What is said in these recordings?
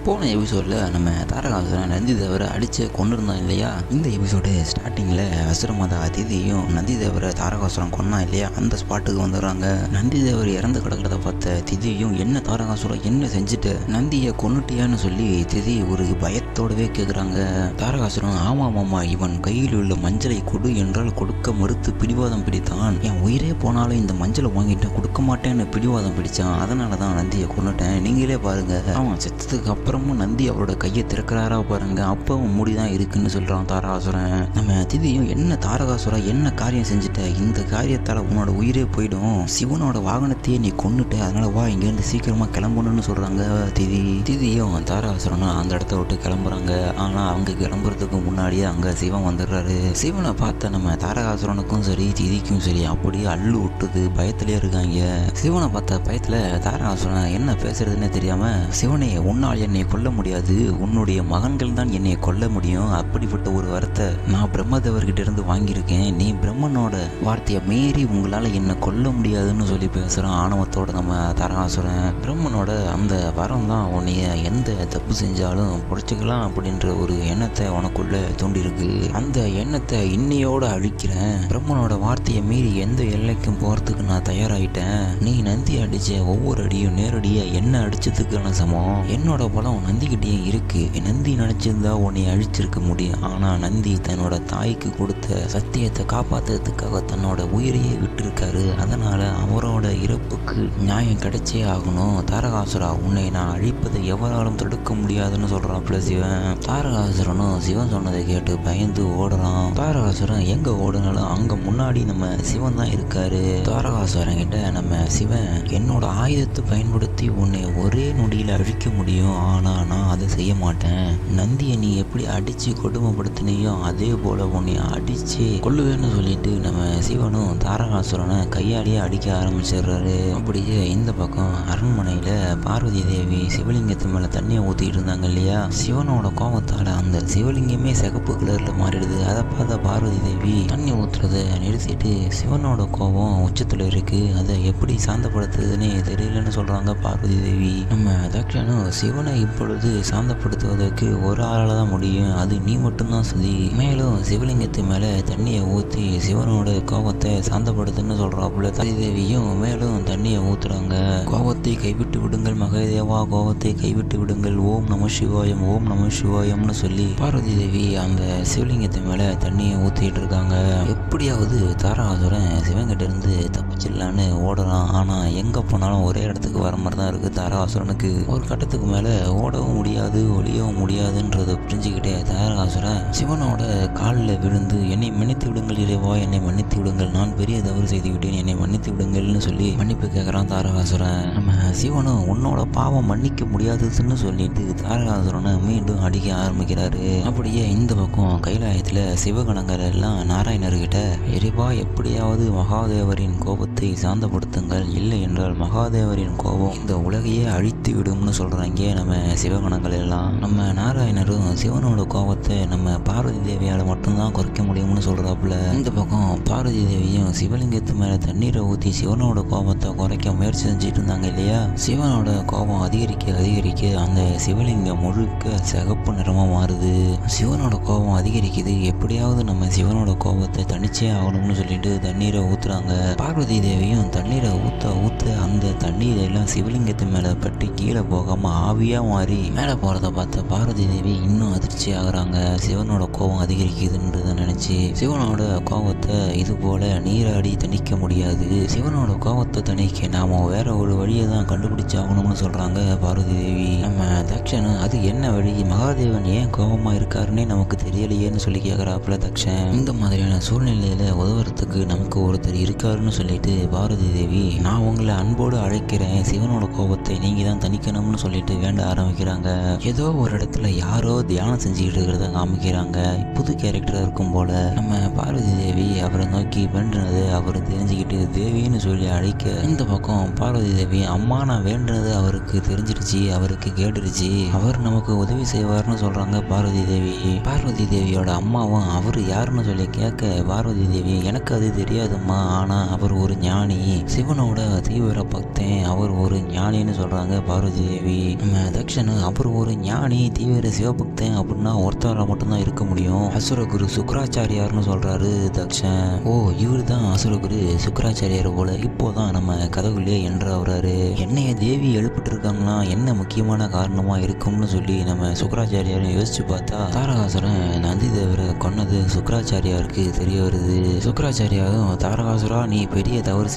போன எபிசோடில் நம்ம தாரகாசுரன் நந்தி தேவரை அடித்து கொண்டு இருந்தான் இல்லையா. இந்த எபிசோடு ஸ்டார்டிங்கில் அசுரமத அதிதியும் நந்தி தேவரை தாரகாசுரன் கொன்னான் இல்லையா. அந்த ஸ்பாட்டுக்கு வந்துடுறாங்க. நந்தி தேவர் இறந்து கிடக்கிறத பார்த்த திதியும் என்ன தாரகாசுரம் என்ன செஞ்சுட்டு நந்தியை கொன்னுட்டியான்னு சொல்லி திதி ஒரு பயத்தோடவே கேட்குறாங்க. தாரகாசுரன் ஆமாம் இவன் கையில் உள்ள மஞ்சளை கொடு என்றால் கொடுக்க மறுத்து பிடிவாதம் பிடித்தான். என் உயிரே போனாலும் இந்த மஞ்சளை வாங்கிட்டு கொடுக்க மாட்டேன்னு பிடிவாதம் பிடிச்சான். அதனால தான் நந்தியை கொன்னுட்டேன். நீங்களே பாருங்க, அவன் செத்ததுக்கு அப்புறமும் நந்தி அவரோட கையை திறக்கிறாரா பாருங்க. அப்பவும் முடிதான் இருக்குன்னு சொல்றான் தாரகாசுரன். நம்ம திதியும் என்ன தாரகாசுரா என்ன காரியம் செஞ்சுட்ட, இந்த காரியத்தால உன்னோட உயிரே போயிடும், சிவனோட வாகனத்தையே நீ கொன்னுட்ட, அதனால வா இங்கேருந்து சீக்கிரமா கிளம்பணும்னு சொல்றாங்க திதியும் தாரகாசுரனும் அந்த இடத்த விட்டு கிளம்புறாங்க. ஆனா அவங்க கிளம்புறதுக்கு முன்னாடியே அங்க சிவன் வந்துடுறாரு. சிவனை பார்த்த நம்ம தாரகாசுரனுக்கும் சரி திதிக்கும் சரி அப்படியே அள்ளு விட்டுது, பயத்திலே இருக்காங்க. சிவனை பார்த்த பயத்துல தாரகாசுரன் என்ன பேசுறதுன்னு தெரியாம, சிவனே உன்னால் என்னை கொல்ல முடியாது, உன்னுடைய மகன்கள் தான் என்னை கொல்ல முடியும், அப்படிப்பட்ட ஒரு வரத்தை நான் பிரம்மதேவர்கிட்ட இருந்து வாங்கியிருக்கேன், நீ பிரம்மனோட வார்த்தையை மீறி உங்களால என்னை கொல்ல முடியாதுன்னு சொல்லி பேசுறான் ஆணவத்தோட நம்ம தாரகாசுரன். பிரம்மனோட அந்த வரம் தான் உன்னைய எந்த தப்பு செஞ்சாலும் புடிச்சுக்கலாம் அப்படின்ற ஒரு எண்ணத்தை உனக்குள்ள தூண்டிருக்கு. அந்த எண்ணத்தை இன்னையோட அழிக்கிறேன். பிரம்மனோட வார்த்தையை மீறி எந்த எல்லைக்கும் போறதுக்கு நான் தயாராயிட்டேன். நீ நந்தி அடிச்ச ஒவ்வொரு அடியும் நேரடியா என்ன அடிச்சதுக்கான சமம். என்னோட பலம் நந்திக்கிட்டே இருக்கு. நந்தி நினைச்சிருந்தா உன்னை அழிச்சிருக்க முடியும். ஆனா நந்தி தன்னோட தாய்க்கு கொடுத்த சத்தியத்தை காப்பாத்துறதுக்காக தன்னோட உயிரையே விட்டுருக்காரு. அதனால அவரோட இறப்புக்கு நியாயம் கிடைச்சே ஆகணும். தாரகாசுரா, உன்னை நான் அழிப்பதை எவராலும் தடுக்க முடியாதுன்னு சொல்றாப்புல சிவன். தாரகாசுரனும் சிவன் சொன்னதை கேட்டு பயந்து ஓடுறான். தாரகாசுரன் எங்க ஓடுனாலும் அங்க முன்னாடி நம்ம சிவன் தான் இருக்காரு. தாரகாசுரன் கிட்ட நம்ம சிவன் என்னோட ஆயுதத்தை பயன்படுத்தி உன்னை ஒரே நொடியில அழிக்க முடியும், ஆனா நான் அதை செய்ய மாட்டேன். நந்தியை நீ எப்படி அடிச்சு கொடுமைப்படுத்தினையோ அதே போல உன்னை அடிச்சு கொள்ளுவேன்னு சொல்லிட்டு நம்ம சிவனும் தாரகாசுரனை கையாலேயே அடிக்க ஆரம்பிச்சிடுறாரு. அப்படியே இந்த பக்கம் அரண்மனையில பார்வதி தேவி சிவலிங்கத்து மேல தண்ணியை ஊத்திட்டு இருந்தாங்க இல்லையா. சிவனோட கோபத்தால அந்த சிவலிங்கமே சிகப்பு கலர்ல மாறிடுது. அதை பார்த்த பார்வதி தேவி தண்ணி ஊத்துறத நிறுத்திட்டு சிவனோட கோபம் உச்சத்துல இருக்கு, அதை எப்படி சாந்தப்படுத்துறதுன்னு தெரியலன்னு சொல்றாங்க பார்வதி தேவி. நம்ம தக்ஷனும் சிவனை இப்பொழுது சாந்தப்படுத்துவதற்கு ஒரு ஆளால தான் முடியும், அது நீ மட்டும்தான் சுதி. மேலும் சிவலிங்கத்து மேல தண்ணியை ஊத்தி சிவனோட கோபத்தை சாந்தப்படுத்துன்னு சொல்றாப்புல. தேவியும் மேலும் தண்ணியை ஊத்துறாங்க. கோபத்தை கைவிட்டு விடுங்கள் மகாதேவா, கோபத்தை கைவிட்டு விடுங்கள், ஓம் நம சிவாயம் ஓம் நம சிவாயம்னு சொல்லி பார்வதி தேவி அந்த சிவலிங்கத்து மேல தண்ணியை ஊத்திட்டு இருக்காங்க. எப்படியாவது தாரகாசுரன் சிவன்கிட்ட இருந்து தப்பிச்சிடலான்னு ஓடுறான். ஆனா எங்க போனாலும் ஒரே இடத்துக்கு வர மாதிரி தான் இருக்கு தாரகாசுரனுக்கு. ஒரு கட்டத்துக்கு மேல ஓடவும் முடியாது ஒளியவும் முடியாதுன்றதை புரிஞ்சுக்கிட்டே தாரகாசுரன் சிவனோட காலில் விழுந்து என்னை மன்னித்து விடுங்கள் இறைவா, என்னை மன்னித்து விடுங்கள், நான் பெரிய தவறு செய்து விட்டேன், என்னை மன்னித்து விடுங்கள்னு சொல்லி மன்னிப்பு கேட்குறான் தாரகாசுரன். நம்ம சிவனும் உன்னோட பாவம் மன்னிக்க முடியாதுன்னு சொல்லிட்டு தாரகாசுரனை மீண்டும் அடிக்க ஆரம்பிக்கிறாரு. அப்படியே இந்த பக்கம் கைலாயத்துல சிவகணங்கள் எல்லாம் நாராயணர்கிட்ட இறைவா எப்படியாவது மகாதேவரின் கோபத்தை சாந்தப்படுத்துங்கள், இல்லை என்றால் மகாதேவரின் கோபம் இந்த உலகையே அழித்து விடும்னு சொல்றாங்க நம்ம சிவகணங்கள் எல்லாம். நம்ம நாராயணரும் சிவனோட கோபத்தை நம்ம பார்வதி தேவியால மட்டும்தான் குறைக்க முடியும்னு சொல்றாப்புல. இந்த பக்கம் பார்வதி தேவியும் சிவலிங்கத்து மேல தண்ணீரை ஊத்தி சிவனோட கோபத்தை குறைக்க முயற்சி செஞ்சுட்டு இருந்தாங்க இல்லையா. சிவனோட கோபம் அதிகரிக்க அதிகரிக்க அந்த சிவலிங்கம் முழுக்க சிகப்பு நிறமா மாறுது. சிவனோட கோபம் அதிகரிக்குது, எப்படியாவது நம்ம சிவனோட கோபத்தை தனிச்சே ஆகணும்னு சொல்லிட்டு தண்ணீரை ஊத்துறாங்க. பார்வதி தேவியும் தண்ணீரை ஊத்த ஊத்த அந்த தண்ணீர் எல்லாம் சிவலிங்கத்து மேல பட்டு கீழே போகாம ஆவியா மாறி மேலே போறத பார்த்த பார்வதி தேவி இன்னும் அதிர்ச்சி ஆகுறாங்க. சிவனோட கோபம் அதிகரிக்குதுன்றத நினைச்சு சிவனோட கோபத்தை இது போல நீராடி தணிக்க முடியாது, சிவனோட கோபத்தை தணிக்க நாம வேற ஒரு வழியை தான் கண்டுபிடிச்சாகணும்னு சொல்றாங்க பார்வதி தேவி. நம்ம தக்ஷன் அது என்ன வழி, மகாதேவன் ஏன் கோபமா இருக்காருன்னே நமக்கு தெரியலையேன்னு சொல்லி கேட்கறாப்புல தக்ஷன். இந்த மாதிரியான சூழ்நிலையில உதவுறதுக்கு நமக்கு ஒருத்தர் இருக்காருன்னு சொல்லிட்டு பார்வதி தேவி நான் உங்களை அன்போடு அழைக்கிறேன், சிவனோட கோபத்தை நீங்க தான் தணிக்கணும்னு சொல்லிட்டு வேண்ட ஆரம்பிக்கிறாங்க. ஏதோ ஒரு இடத்துல யாரோ தியானம் செஞ்சுக்கிட்டு இருக்கிறத காமிக்கிறாங்க. புது கேரக்டரா இருக்கும் போல. நம்ம பார்வதி தேவி அவரை நோக்கி வேண்டினது அவர் தெரிஞ்சுக்கிட்டு தேவின்னு சொல்லி அழைக்க, இந்த பக்கம் பார்வதி தேவி அம்மா நான் வேண்டினது அவருக்கு தெரிஞ்சிருச்சு, அவருக்கு கேட்டுருச்சு, அவர் நமக்கு உதவி செய்வார்னு சொல்றாங்க பார்வதி தேவி. பார்வதி தேவியோட அம்மாவும் அவர் யாருன்னு சொல்லி கேட்க பார்வதி தேவி எனக்கு அது தெரியாதும்மா, ஆனா அவர் ஒரு ஞானி, சிவனோட தீவிர பக்தன், அவர் ஒரு ஞானின்னு சொல்றாங்க பார்வதி தேவி. நம்ம தக்ஷன் அவர் ஒரு ஞானி தீவிர சிவபக்தன் அப்படின்னா ஒருத்தரால் மட்டும்தான் இருக்க முடியும், அசுரகுரு சுக்கராச்சாரியார்னு சொல்றாரு தக்ஷன். ஓ இவர் தான் அசுரகுரு சுக்கராச்சாரியார் போல, இப்போதான் நம்ம கதவுலயே என்றாரு. என்னைய தேவி எழுப்பிட்டு இருக்காங்களா, என்ன முக்கியமான காரணமா இருக்கும்னு சொல்லி நம்ம சுக்கராச்சாரியாரும் யோசிச்சு பார்த்தா தாரகாசுரன் நந்தி தேவரை கொன்னது சுக்கராச்சாரியாருக்கு தெரிய வருது. சுக்கராச்சாரியாரும் தாரகாசுரா நீ பெரிய தவறு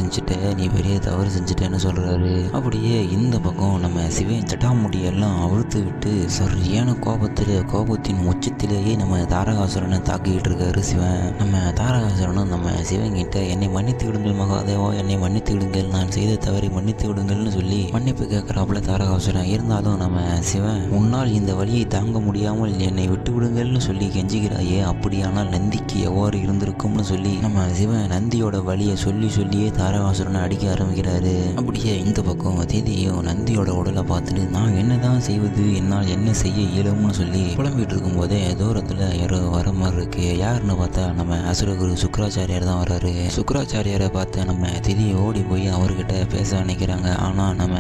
செஞ்சுட்டேன்னு சொல்றாரு. அப்படியே இந்த பக்கம் நம்ம சிவன் ஜட்டாமுடியெல்லாம் அவிழ்த்து விட்டு சரியான கோபத்தின் உச்சத்திலேயே நம்ம தாரகாசுரனை தாக்கிட்டு இருக்காரு சிவன். நம்ம தாரகாசுரனும் நம்ம சிவன் கிட்ட என்னை மன்னித்து விடுங்கள் மகாதேவா, என்னை மன்னித்து விடுங்கள், நான் செய்த தவறை மன்னித்து விடுங்கள்னு சொல்லி மன்னிப்பு கேட்கிறாப்புல தாரகாசுரன். இருந்தாலும் நம்ம சிவன் உன்னால் இந்த வழியை தாங்க முடியாமல் என்னை விட்டு விடுங்கள்னு சொல்லி கெஞ்சுகிறாயே, அப்படியானால் நந்திக்கு எவ்வாறு இருந்திருக்கும்னு சொல்லி நம்ம சிவன் நந்தியோட வழியை சொல்லியே தாரகாசுரனை அடிக்க ஆரம்பிக்கிறாரு. அப்படியே இந்த பக்கம் தீதியும் நந்தியோட உடலை பார்த்துட்டு நான் என்னதான் செய்வது, என்னால் என்ன செய்ய இயலும்னு சொல்லி புலம்பிட்டு இருக்கும் போதே தூரத்துல யாரோ வர மாதிரி இருக்கு. யாருன்னு பார்த்தா நம்ம அசுரகுரு சுக்கராச்சாரியார் தான் வர்றாரு. சுக்கராச்சாரியாரை பார்த்து நம்ம திதி ஓடி போய் அவர்கிட்ட பேச நினைக்கிறாங்க. ஆனா நம்ம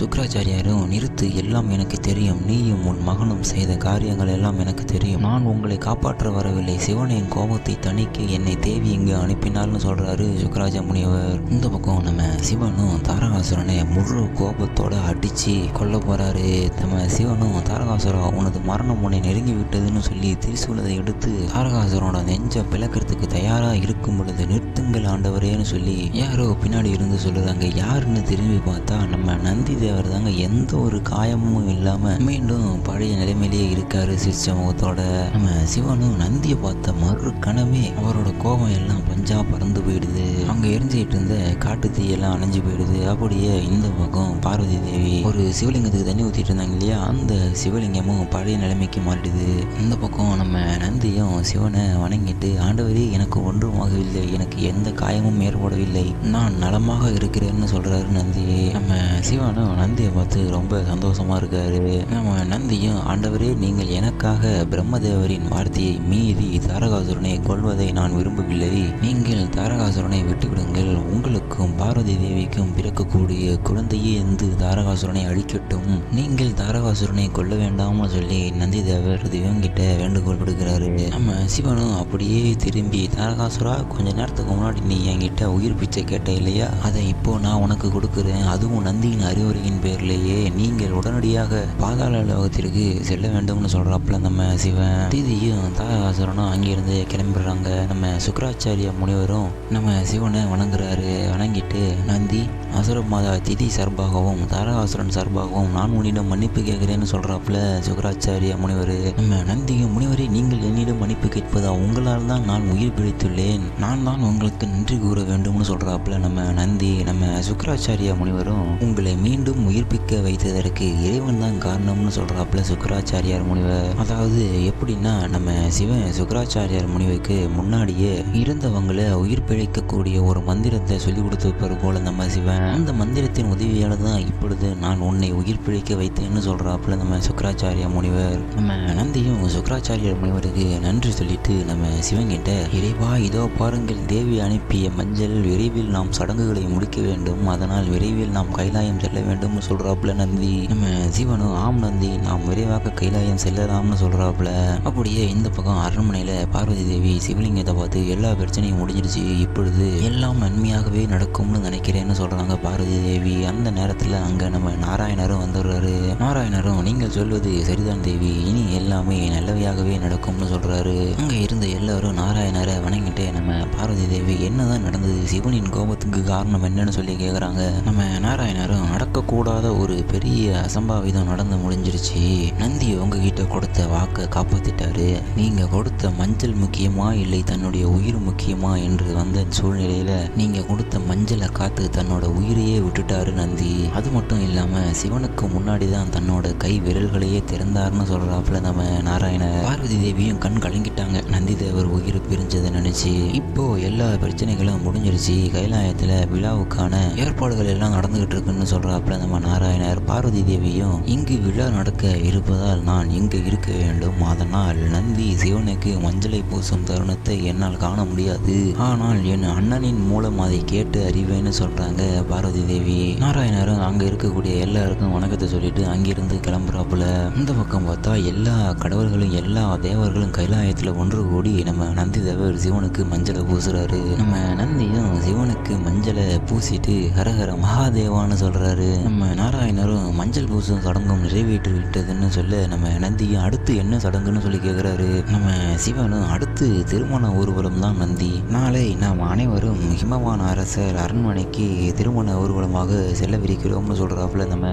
சுக்கராச்சாரியாரும் நிறுத்து, எல்லாம் எனக்கு தெரியும், நீயும் உன் மகனும் செய்த காரியங்கள் எல்லாம் எனக்கு தெரியும், நான் உங்களை காப்பாற்ற வரவில்லை, சிவனின் கோபத்தை தணிக்க என்னை தேவி இங்கு அனுப்பினால்னு சொல்றாரு சுக்கராஜ முனிவர். இந்த பக்கம் நம்ம சிவனும் தாரகாசுரனை முழு கோபத்தோட அடிச்சு கொல்ல போறாரு. நம்ம சிவனும் தாரகாசுரா உனது மரணம் உன்னை நெருங்கி விட்டதுன்னு சொல்லி திரிசூலத்தை எடுத்து தாரகாசுரனோட நெஞ்ச பிளக்கிறதுக்கு தயாரா இருக்கும் பொழுது நிறுத்துங்கள் ஆண்டவரேன்னு சொல்லி யாரோ பின்னாடி இருந்து சொல்லுறாங்க. யாருன்னு திரும்பி பார்த்தா நம்ம நந்தி தேவர் தாங்க. எந்த ஒரு காயமும் இல்லாம மீண்டும் பழைய நிலைமையிலேயே இருக்காரு சிரிச்ச முகத்தோட. நம்ம சிவனும் நந்தியை பார்த்த மறு கணமே அவரோட கோபம் எல்லாம் பஞ்சா பறந்து போயிடுது. அங்க எரிஞ்சிட்டு இருந்த காட்டு தீயெல்லாம் அணைஞ்சு போயிடுது. அப்படியே இந்த பக்கம் பார்வதி தேவி ஒரு சிவலிங்கத்துக்கு தண்ணி ஊத்திட்டு இருந்தாங்க இல்லையா, அந்த சிவலிங்கமும் பழைய நிலைமைக்கு மாறிடுது. இந்த பக்கம் நம்ம நந்தியும் சிவனை வணங்கிட்டு ஆண்டவரே எனக்கு ஒன்றுமாகவில்லை, எனக்கு எந்த காயமும் ஏற்படவில்லை, நான் நலமாக இருக்கிறேன்னு சொல்றாரு நந்தி. நம்ம சிவனும் நந்தியை பார்த்து ரொம்ப சந்தோஷமா இருக்காரு. நம்ம நந்தியும் ஆண்டவரே நீங்கள் எனக்காக பிரம்மதேவரின் வார்த்தையை மீறி தாரகாசுரனை கொல்வதை நான் விரும்பவில்லை, நீங்கள் தாரகாசுரனை விட்டுவிடுங்கள், உங்களுக்கும் பார்வதி தேவிக்கும் பிறக்கக்கூடிய குழந்தையே இருந்து தாரகாசுரனை அழிக்கட்டும், நீங்கள் தாரகாசுரனை கொல்ல வேண்டாம்னு சொல்லி நந்தி தேவர் திவங்கிட்ட வேண்டுகோள் விடுக்கிறாரு. நம்ம சிவனும் அப்படியே திரும்பி தாரகாசுரா கொஞ்ச நேரத்துக்கு முன்னாடி நீ என்கிட்ட உயிர் பிச்சை கேட்ட இல்லையா, அதை இப்போ நான் உனக்கு கொடுக்குறேன், அதுவும் நந்தியின் அறிவுரையின் பேர்லேயே நீங்கள் உடனடியாக பாதாள லோகத்திற்கு செல்ல வேண்டும்னு சொல்றாப்புல நம்ம சிவன். தீதியும் தாரகாசுரனும் அங்கிருந்து கிளம்பிடுறாங்க. நம்ம சுக்கராச்சாரிய முனிவரும் நம்ம சிவனை வணங்குறாரு. வணங்கிட்டு நந்தி அசுர மாதா திதி சார்பாகவும் தாரகாசுரன் சார்பாகவும் நான் உன்னிடம் மன்னிப்பு கேட்கிறேன்னு சொல்றாப்புல சுக்கராச்சாரிய முனிவர். நம்ம நந்தியும் முனிவரே நீங்கள் என்னிடம் மன்னிப்பு கேட்பதா, உங்களால் தான் நான் உயிர் பிழைத்துள்ளேன், நான் தான் உங்களுக்கு நன்றி கூற வேண்டும்னு சொல்றாப்புல நம்ம நந்தி. நம்ம சுக்கராச்சாரிய முனிவரும் உங்களை மீண்டும் உயிர்ப்பிக்க வைத்ததற்கு இறைவன் தான் காரணம்னு சொல்றாப்புல சுக்கராச்சாரியார் முனிவர். அதாவது எப்படின்னா நம்ம சிவன் சுக்கராச்சாரியார் முனிவருக்கு முன்னாடியே இருந்தவங்களை உயிர் பிழைக்கக்கூடிய ஒரு மந்திரத்தை சொல்லி கொடுத்திருப்பார் போல நம்ம சிவன். அந்த மந்திரத்தின் உதவியால தான் இப்பொழுது நான் உன்னை உயிர் பிழைக்க வைத்தேன்னு சொல்றாப்புல நம்ம சுக்கராச்சாரிய முனிவர். நம்ம நந்தியும் சுக்கராச்சாரியார் முனிவருக்கு நன்றி சொல்லிட்டு நம்ம சிவன் கிட்ட இறைவா இதோ பாருங்கள், தேவி அனுப்பிய மஞ்சள், விரைவில் நாம் சடங்குகளை முடிக்க வேண்டும், அதனால் விரைவில் நாம் கைலாயம் செல்ல வேண்டும் சொல்றாப்புல நந்தி. நம்ம சிவனும் ஆம் நந்தி நாம் விரைவாக கைலாயம் செல்லலாம்னு சொல்றாப்புல. அப்படியே இந்த பக்கம் அரண்மனையில பார்வதி தேவி சிவலிங்கத்தை பார்த்து எல்லா பிரச்சனையும் முடிஞ்சிருச்சு, இப்பொழுது எல்லாம் நன்மையாகவே நடக்கும்னு நினைக்கிறேன்னு சொல்றாங்க பார்வதி தேவி. அந்த நேரத்துல அங்க நம்ம நாராயணரும் வந்துடுறாரு. நாராயணரும் நீங்கள் சொல்வது சரிதான் தேவி, இனி எல்லாமே நல்லவையாகவே நடக்கும்னு சொல்றாரு. அங்க இருந்த எல்லாரும் நாராயணரை வணங்கிட்டு நம்ம பார்வதி தேவி என்னதான் நடந்தது, சிவனின் கோபத்துக்கு காரணம் என்னன்னு சொல்லி கேக்குறாங்க. நம்ம நாராயணரும் நடக்கக்கூடாத ஒரு பெரிய அசம்பாவிதம் நடந்து முடிஞ்சிருச்சு, நந்தி உங்ககிட்ட கொடுத்த வாக்கை காப்பாத்திட்டாரு, நீங்க கொடுத்த மஞ்சள் முக்கியமா இல்லை தன்னுடைய உயிர் முக்கியமா என்று வந்த சூழ்நிலையில நீங்க கொடுத்த மஞ்சளை காத்து தன்னோட உயிரையே விட்டுட்டாரு நந்தி. அது மட்டும் இல்லாம சிவனுக்கு முன்னாடி தான் தன்னோட கை விரல்களையே திறந்தாருன்னு சொல்றாப்புல நம்ம நாராயணர். பார்வதி தேவியும் கண் கலங்கிட்டாங்க நந்தி தேவர் உயிர் பிரிஞ்சதை நினைச்சு. இப்போ எல்லா பிரச்சனைகளும் முடிஞ்சிருச்சு, கைலாயத்துல விழாவுக்கான ஏற்பாடுகள் எல்லாம் நடந்துகிட்டு இருக்குன்னு சொல்றாப்புல நம்ம நாராயணர். பார்வதி தேவியும் இங்கு விழா நடக்க 2 இருப்பதால் நான் இங்கு இருக்க வேண்டும். அதனால் நந்தி சிவனுக்கு மஞ்சளை பூசும் தருணத்தை என்னால் காண முடியாது. ஆனால் என் அண்ணனின் மூலம் அதை கேட்டு அறிவேன்னு சொல்றாங்க பார்வதி தேவி. நாராயணரும் அங்க இருக்கக்கூடிய எல்லாருக்கும் வணக்கத்தை சொல்லிட்டு அங்கிருந்து கிளம்புறாப்புல. இந்த பக்கம் பார்த்தா எல்லா கடவுள்களும் எல்லா தேவர்களும் கைலாயத்துல ஒன்று கூடி நம்ம நந்தி தேவர் சிவனுக்கு மஞ்சளை பூசுறாரு. நம்ம நந்தியும் சிவனுக்கு மஞ்சளை பூசிட்டு ஹரஹர மகாதேவான்னு சொல்றாரு. நம்ம நாராயணரும் மஞ்சள் பூசும் சடங்கும் நிறைவேற்றி விட்டதுன்னு சொல்ல நம்ம நந்தியும் அடுத்து என்ன சடங்குன்னு சொல்லி கேட்கிறாரு. நம்ம சிவனும் அடுத்து திருமண ஊர்வலம் தான் நந்தி. நாளை நாம் அனைவரும் ஹிமவான் அரசர் அரண்மனைக்கு திருமண ஊர்வலமாக செல்லவிருக்கிறோம்னு சொல்றாப்புல நம்ம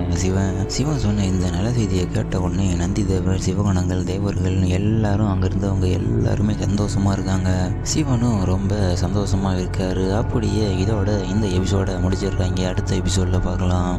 சிவன் சொன்ன இந்த நல்ல செய்தியை கேட்ட உடனே நந்தி தேவர் சிவகணங்கள் தேவர்கள் எல்லாரும் அங்க இருந்தவங்க எல்லாருமே சந்தோஷமா இருக்காங்க. சிவனும் ரொம்ப சந்தோஷமா இருக்காரு. அப்படியே இதோட இந்த எபிசோட முடிச்சிடுறாங்க. அடுத்த எபிசோட்ல பார்க்கலாம்.